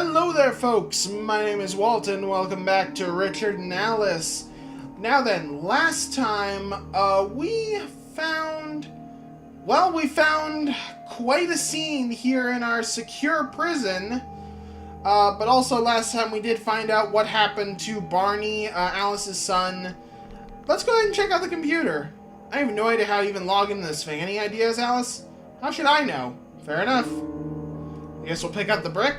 Hello there, folks! My name is Walt, and welcome back to Richard and Alice. Now then, last time, we found quite a scene here in our secure prison. But also last time we did find out what happened to Barney, Alice's son. Let's go ahead and check out the computer. I have no idea how to even log into this thing. Any ideas, Alice? How should I know? Fair enough. I guess we'll pick up the brick.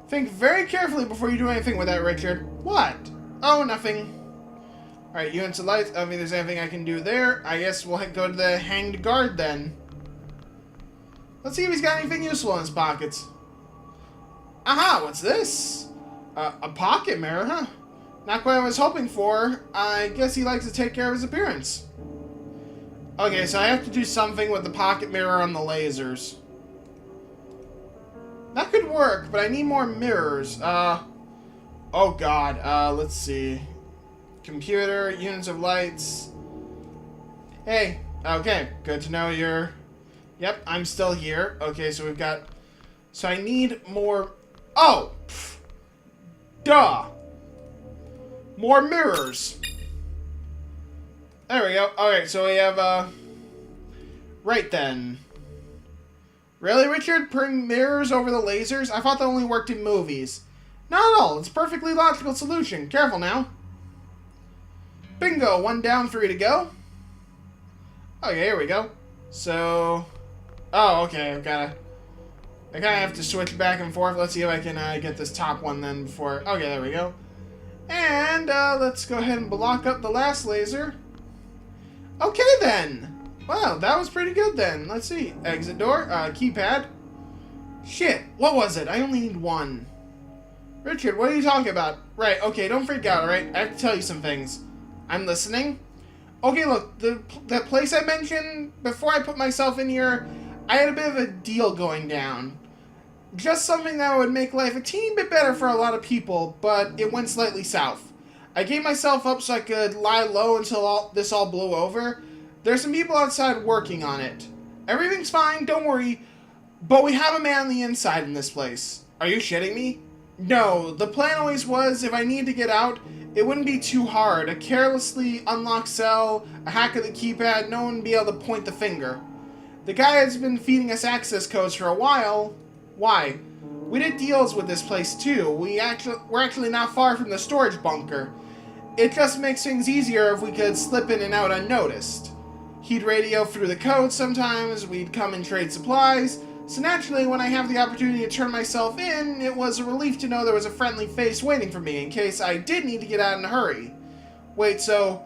Think very carefully before you do anything with that, Richard. What? Oh, nothing. Alright, units of light. I don't think there's anything I can do there. I guess we'll go to the hanged guard then. Let's see if he's got anything useful in his pockets. Aha, what's this? A pocket mirror, huh? Not quite what I was hoping for. I guess he likes to take care of his appearance. Okay, so I have to do something with the pocket mirror on the lasers. That could work, but I need more mirrors. Oh god, let's see. Computer, units of lights. Hey, okay, good to know you're... Yep, I'm still here. Okay, so we've got... So I need more... Oh! Pff. Duh! More mirrors! There we go. Alright, so we have, Right then. Really, Richard? Putting mirrors over the lasers? I thought that only worked in movies. Not at all. It's a perfectly logical solution. Careful now. Bingo. 1 down, 3 to go. Okay, here we go. So... Oh, okay. I kind of have to switch back and forth. Let's see if I can get this top one then before... Okay, there we go. And let's go ahead and block up the last laser. Okay, then. Wow, that was pretty good then. Let's see. Exit door. Keypad. Shit. What was it? I only need 1. Richard, what are you talking about? Right, okay, don't freak out, alright? I have to tell you some things. I'm listening. Okay, look, the place I mentioned before I put myself in here, I had a bit of a deal going down. Just something that would make life a teeny bit better for a lot of people, but it went slightly south. I gave myself up so I could lie low until this all blew over. There's some people outside working on it. Everything's fine, don't worry, but we have a man on the inside in this place. Are you shitting me? No, the plan always was if I need to get out, it wouldn't be too hard. A carelessly unlocked cell, a hack of the keypad, no one would be able to point the finger. The guy has been feeding us access codes for a while. Why? We did deals with this place too. We're actually not far from the storage bunker. It just makes things easier if we could slip in and out unnoticed. He'd radio through the code sometimes, we'd come and trade supplies, so naturally when I have the opportunity to turn myself in, it was a relief to know there was a friendly face waiting for me in case I did need to get out in a hurry. Wait, so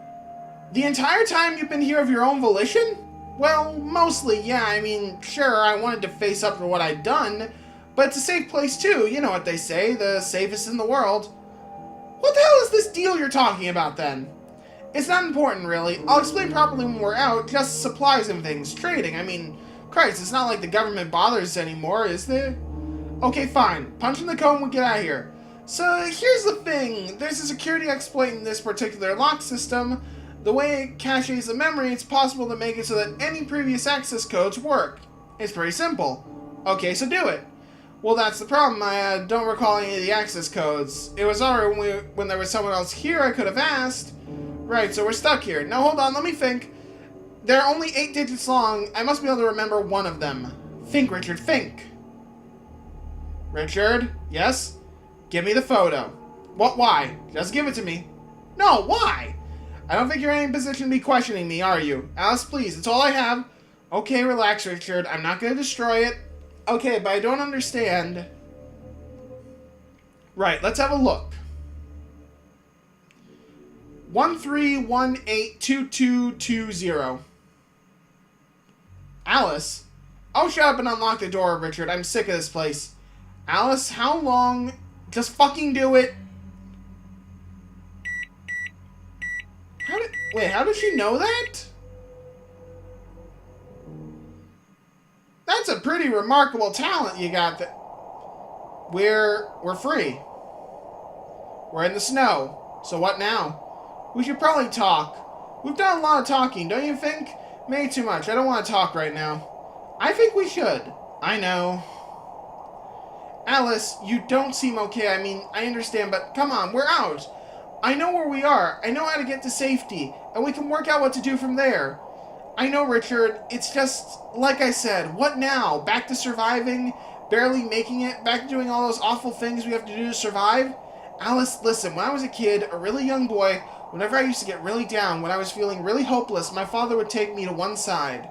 the entire time you've been here of your own volition? Well, mostly, yeah, I mean, sure, I wanted to face up to what I'd done, but it's a safe place too, you know what they say, the safest in the world. What the hell is this deal you're talking about then? It's not important, really. I'll explain properly when we're out. Just supplies and things. Trading. I mean, Christ, it's not like the government bothers anymore, is there? Okay, fine. Punch in the code and we'll get out of here. So, here's the thing. There's a security exploit in this particular lock system. The way it caches the memory, it's possible to make it so that any previous access codes work. It's pretty simple. Okay, so do it. Well, that's the problem. I don't recall any of the access codes. It was alright when there was someone else here I could have asked. Right, so we're stuck here. Now, hold on, let me think. They're only 8 digits long. I must be able to remember one of them. Think, Richard, think. Richard? Yes? Give me the photo. What, why? Just give it to me. No, why? I don't think you're in any position to be questioning me, are you? Alice, please, it's all I have. Okay, relax, Richard. I'm not going to destroy it. Okay, but I don't understand. Right, let's have a look. 13182220. Alice? Oh, shut up and unlock the door, Richard. I'm sick of this place. Alice, how long? Just fucking do it. Wait, how did she know that? That's a pretty remarkable talent you got there. We're free. We're in the snow. So what now? We should probably talk. We've done a lot of talking, don't you think? Maybe too much. I don't want to talk right now. I think we should. I know. Alice, you don't seem okay. I mean, I understand, but come on, we're out. I know where we are. I know how to get to safety, and we can work out what to do from there. I know, Richard. It's just, like I said, what now? Back to surviving? Barely making it? Back to doing all those awful things we have to do to survive? Alice, listen, when I was a kid, a really young boy, whenever I used to get really down, when I was feeling really hopeless, my father would take me to one side.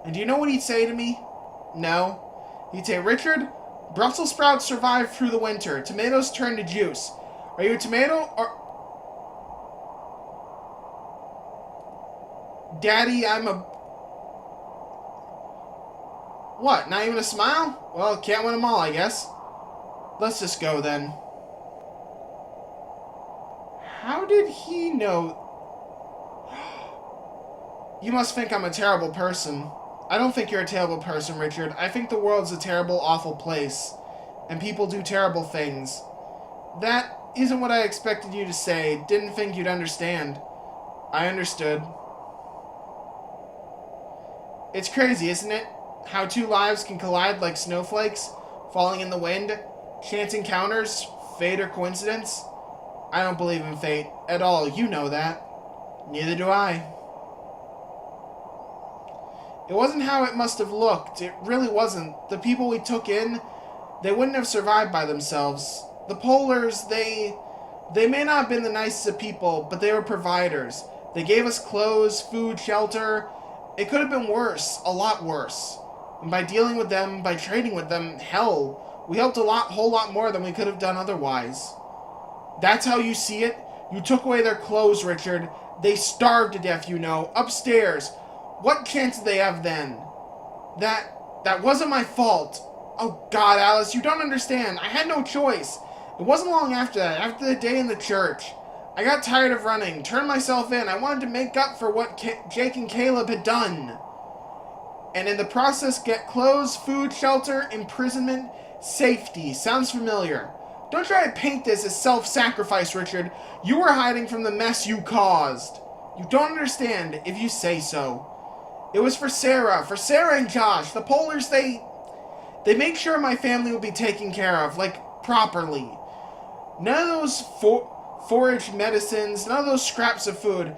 And do you know what he'd say to me? No. He'd say, Richard, Brussels sprouts survive through the winter. Tomatoes turn to juice. Are you a tomato or... Daddy, I'm a... What, not even a smile? Well, can't win them all, I guess. Let's just go, then. How did he know? You must think I'm a terrible person. I don't think you're a terrible person, Richard. I think the world's a terrible, awful place. And people do terrible things. That isn't what I expected you to say. Didn't think you'd understand. I understood. It's crazy, isn't it? How two lives can collide like snowflakes, falling in the wind, chance encounters, fate or coincidence. I don't believe in fate at all, you know that. Neither do I. It wasn't how it must have looked. It really wasn't. The people we took in, they wouldn't have survived by themselves. The Polars, they may not have been the nicest of people, but they were providers. They gave us clothes, food, shelter. It could have been worse, a lot worse. And by dealing with them, by trading with them, hell, we helped whole lot more than we could have done otherwise. That's how you see it? You took away their clothes, Richard. They starved to death, you know, upstairs. What chance did they have then? That wasn't my fault. Oh, God, Alice, you don't understand. I had no choice. It wasn't long after that, after the day in the church. I got tired of running, turned myself in. I wanted to make up for what Jake and Caleb had done. And in the process, get clothes, food, shelter, imprisonment, safety. Sounds familiar. Don't try to paint this as self-sacrifice, Richard. You were hiding from the mess you caused. You don't understand if you say so. It was for Sarah and Josh. The Polars, they made sure my family would be taken care of, like, properly. None of those forage medicines, none of those scraps of food.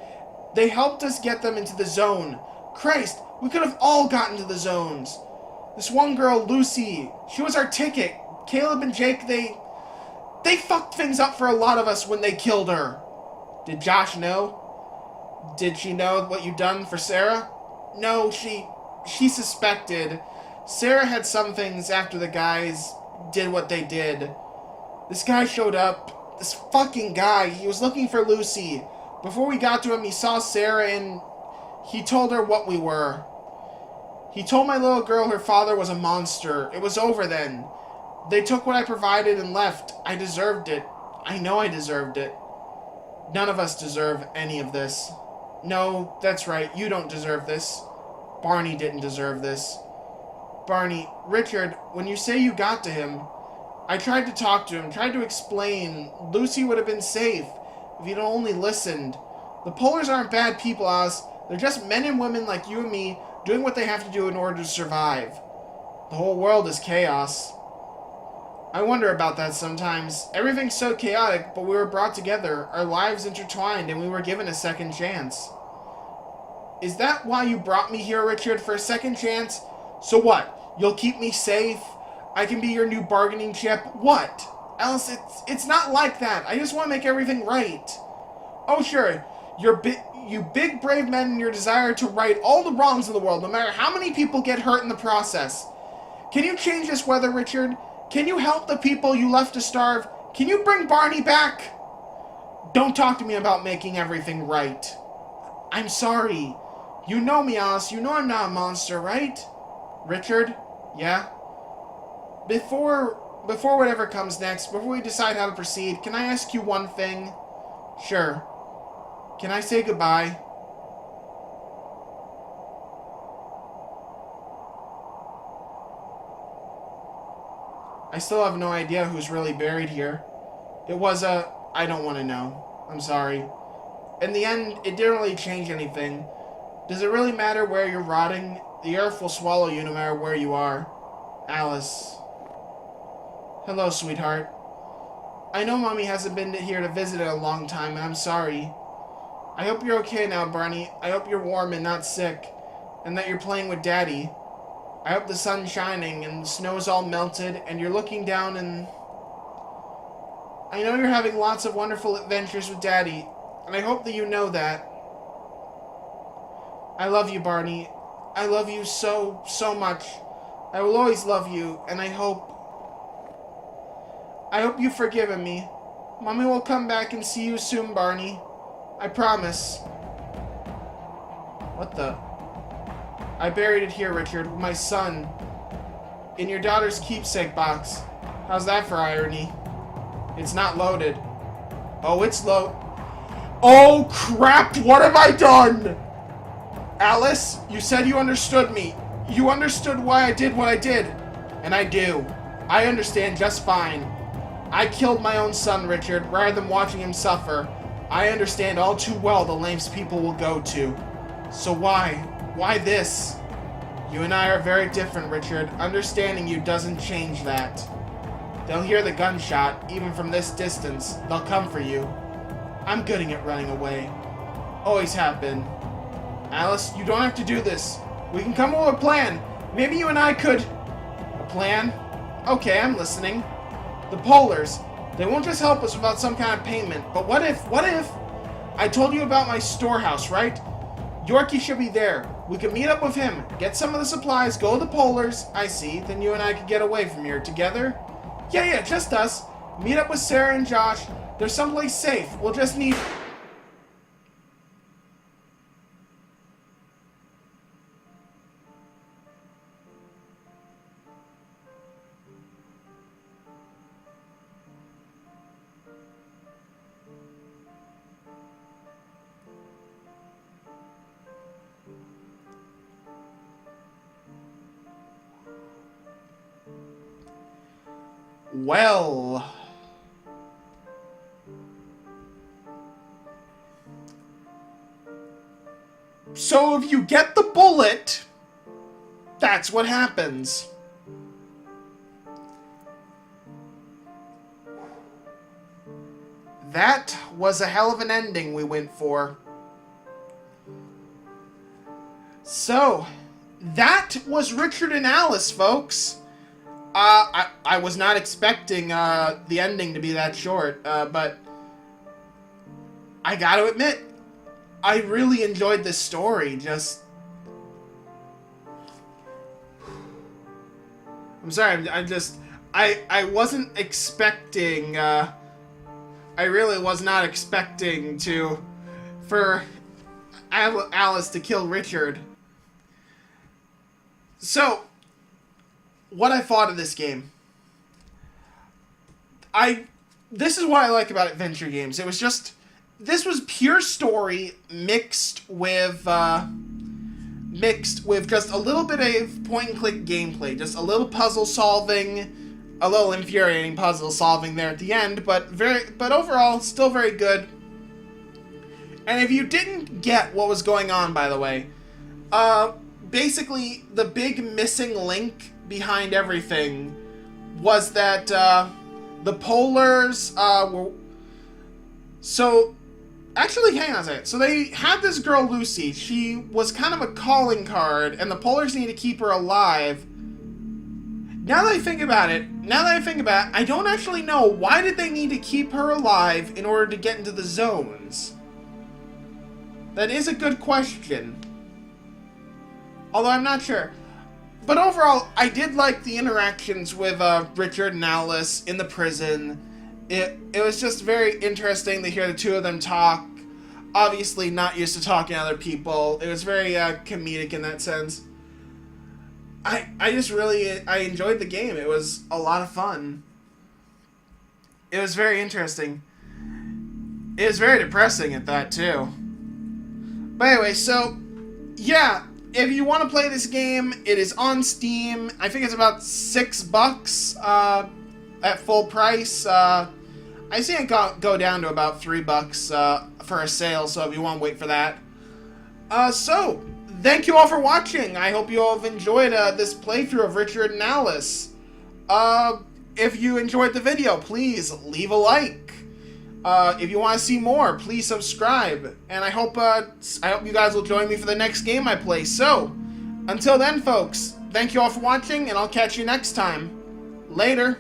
They helped us get them into the zone. Christ, we could have all gotten to the zones. This one girl, Lucy, she was our ticket. Caleb and Jake, they fucked things up for a lot of us when they killed her. Did Josh know? Did she know what you'd done for Sarah? No, she suspected. Sarah had some things after the guys did what they did. This guy showed up. This fucking guy. He was looking for Lucy. Before we got to him, he saw Sarah and he told her what we were. He told my little girl her father was a monster. It was over then. They took what I provided and left. I deserved it. I know I deserved it. None of us deserve any of this. No, that's right. You don't deserve this. Barney didn't deserve this. Barney, Richard, when you say you got to him, I tried to talk to him, tried to explain. Lucy would have been safe if he'd only listened. The Polars aren't bad people, Alice. They're just men and women like you and me doing what they have to do in order to survive. The whole world is chaos. I wonder about that sometimes. Everything's so chaotic, but we were brought together, our lives intertwined, and we were given a second chance. Is that why you brought me here, Richard, for a second chance? So what? You'll keep me safe? I can be your new bargaining chip? What? Alice, it's not like that. I just want to make everything right. Oh, sure. You big, brave men in your desire to right all the wrongs in the world, no matter how many people get hurt in the process. Can you change this weather, Richard? Can you help the people you left to starve? Can you bring Barney back? Don't talk to me about making everything right. I'm sorry. You know me, Alice. You know I'm not a monster, right? Richard? Yeah? Before whatever comes next, before we decide how to proceed, can I ask you one thing? Sure. Can I say goodbye? I still have no idea who's really buried here. It was I don't want to know. I'm sorry. In the end, it didn't really change anything. Does it really matter where you're rotting? The earth will swallow you no matter where you are. Alice. Hello, sweetheart. I know Mommy hasn't been here to visit in a long time, and I'm sorry. I hope you're okay now, Barney. I hope you're warm and not sick, and that you're playing with Daddy. I hope the sun's shining, and the snow's all melted, and you're looking down and... I know you're having lots of wonderful adventures with Daddy, and I hope that you know that. I love you, Barney. I love you so, so much. I will always love you, and I hope you've forgiven me. Mommy will come back and see you soon, Barney. I promise. What the? I buried it here, Richard, with my son. In your daughter's keepsake box. How's that for irony? It's not loaded. Oh, it's Oh, crap! What have I done? Alice, you said you understood me. You understood why I did what I did. And I do. I understand just fine. I killed my own son, Richard, rather than watching him suffer. I understand all too well the lengths people will go to. So why? Why this? You and I are very different, Richard. Understanding you doesn't change that. They'll hear the gunshot, even from this distance. They'll come for you. I'm good at running away. Always have been. Alice, you don't have to do this. We can come up with a plan. Maybe you and I could... A plan? Okay, I'm listening. The Polars. They won't just help us without some kind of payment. But what if... I told you about my storehouse, right? Yorkie should be there. We could meet up with him, get some of the supplies, go to the Polars. I see. Then you and I could get away from here together. Yeah, just us. Meet up with Sarah and Josh. There's someplace safe. We'll just need... Well... So if you get the bullet, that's what happens. That was a hell of an ending we went for. So, that was Richard and Alice, folks. I was not expecting the ending to be that short, but I gotta admit, I really enjoyed this story. I'm sorry, I wasn't expecting, I really was not expecting for Alice to kill Richard. So, what I thought of this game. This is what I like about adventure games. This was pure story mixed with just a little bit of point-and-click gameplay. Just a little puzzle solving, a little infuriating puzzle solving there at the end, but overall, still very good. And if you didn't get what was going on, by the way, basically, the big missing link behind everything was that the Polars were... So, actually, hang on a second. So they had this girl, Lucy. She was kind of a calling card, and the Polars need to keep her alive. Now that I think about it, I don't actually know why did they need to keep her alive in order to get into the zones. That is a good question. Although I'm not sure. But overall, I did like the interactions with Richard and Alice in the prison. It was just very interesting to hear the two of them talk. Obviously not used to talking to other people. It was very comedic in that sense. I just really enjoyed the game. It was a lot of fun. It was very interesting. It was very depressing at that too. But anyway, so yeah, if you want to play this game, it is on Steam. I think it's about $6 at full price. I see it go down to about $3 for a sale, so if you want to wait for that. So, thank you all for watching. I hope you all have enjoyed this playthrough of Richard and Alice. if you enjoyed the video, please leave a like. If you want to see more, please subscribe. And I hope you guys will join me for the next game I play. So, until then, folks, thank you all for watching, and I'll catch you next time. Later.